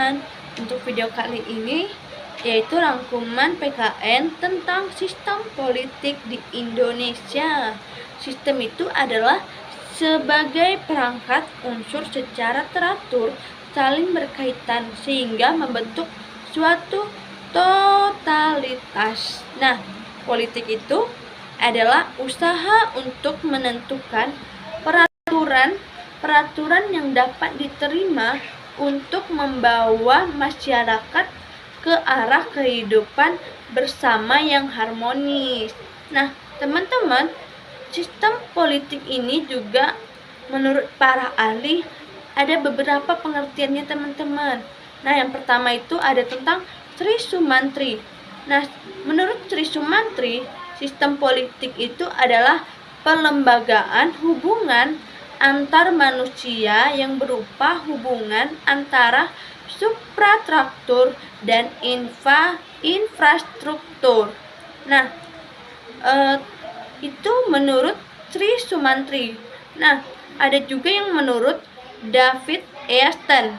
teman-teman, untuk video kali ini yaitu rangkuman PKN tentang sistem politik di Indonesia. Sistem itu adalah sebagai perangkat unsur secara teratur saling berkaitan sehingga membentuk suatu totalitas. Nah, politik itu adalah usaha untuk menentukan peraturan yang dapat diterima untuk membawa masyarakat ke arah kehidupan bersama yang harmonis. Nah, teman-teman, sistem politik ini juga menurut para ahli ada beberapa pengertiannya, teman-teman. Nah, yang pertama itu ada tentang Sri Sumantri. Nah, menurut Sri Sumantri, sistem politik itu adalah pelembagaan hubungan antar manusia yang berupa hubungan antara suprastruktur dan infrastruktur. Nah, itu menurut Sri Sumantri. Nah, ada juga yang menurut David Easton.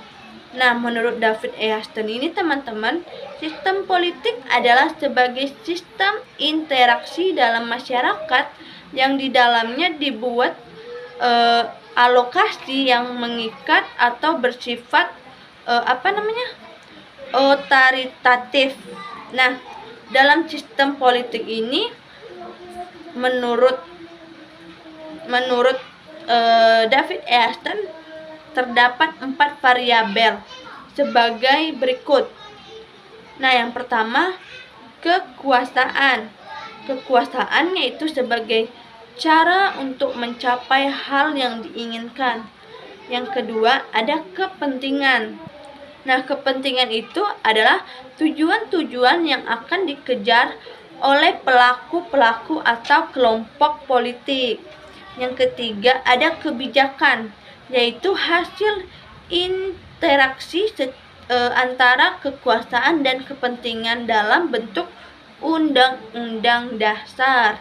Nah, menurut David Easton ini, teman-teman, sistem politik adalah sebagai sistem interaksi dalam masyarakat yang di dalamnya dibuat alokasi yang mengikat atau bersifat otoritatif. Nah, dalam sistem politik ini menurut David Easton terdapat 4 variabel sebagai berikut. Nah, yang pertama, kekuasaan. Kekuasaan yaitu sebagai cara untuk mencapai hal yang diinginkan. Yang kedua, ada kepentingan. Nah, kepentingan itu adalah tujuan-tujuan yang akan dikejar oleh pelaku-pelaku atau kelompok politik. Yang ketiga, ada kebijakan, yaitu hasil interaksi antara kekuasaan dan kepentingan dalam bentuk undang-undang dasar.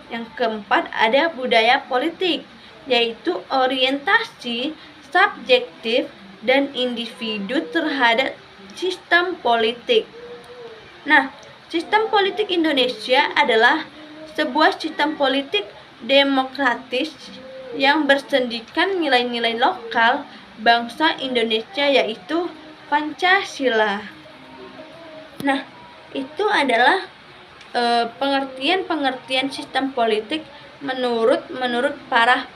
Yang keempat, ada budaya politik, yaitu orientasi subjektif dan individu terhadap sistem politik. Nah, sistem politik Indonesia adalah sebuah sistem politik demokratis yang bersendikan nilai-nilai lokal bangsa Indonesia, yaitu Pancasila. Nah, itu adalah pengertian sistem politik menurut para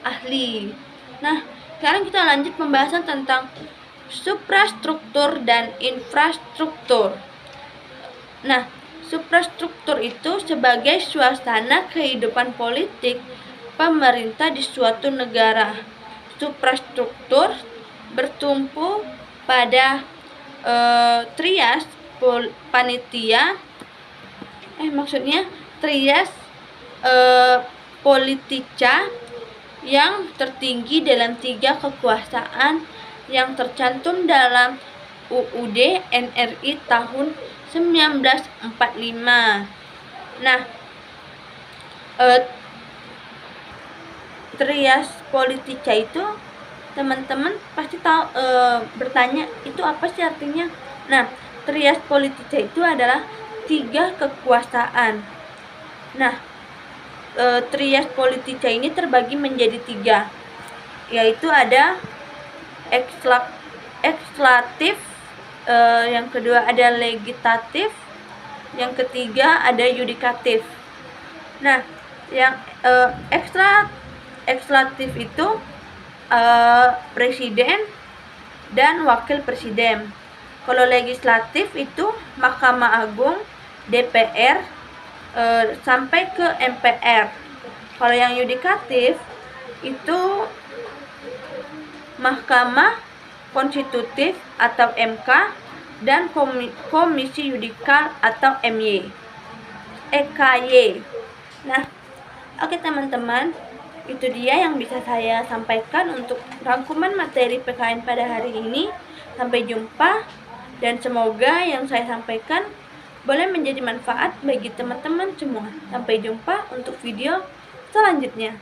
ahli. Nah, sekarang kita lanjut pembahasan tentang suprastruktur dan infrastruktur. Nah, suprastruktur itu sebagai suasana kehidupan politik pemerintah di suatu negara. Suprastruktur bertumpu pada trias trias politica yang tertinggi dalam 3 kekuasaan yang tercantum dalam UUD NRI tahun 1945. Nah, trias politica itu teman-teman pasti tahu, bertanya itu apa sih artinya. Nah, trias politica itu adalah 3 kekuasaan. Nah, trias politica ini terbagi menjadi 3, yaitu ada ekslatif, yang kedua ada legislatif, yang ketiga ada yudikatif. Nah, yang ekslatif itu presiden dan wakil presiden. Kalau legislatif itu Mahkamah Agung, DPR, sampai ke MPR. Kalau yang yudikatif itu Mahkamah Konstitutif atau MK dan Komisi Yudikal atau EKY. Nah, oke teman-teman, itu dia yang bisa saya sampaikan untuk rangkuman materi PKN pada hari ini. Sampai jumpa, dan semoga yang saya sampaikan boleh menjadi manfaat bagi teman-teman semua. Sampai jumpa untuk video selanjutnya.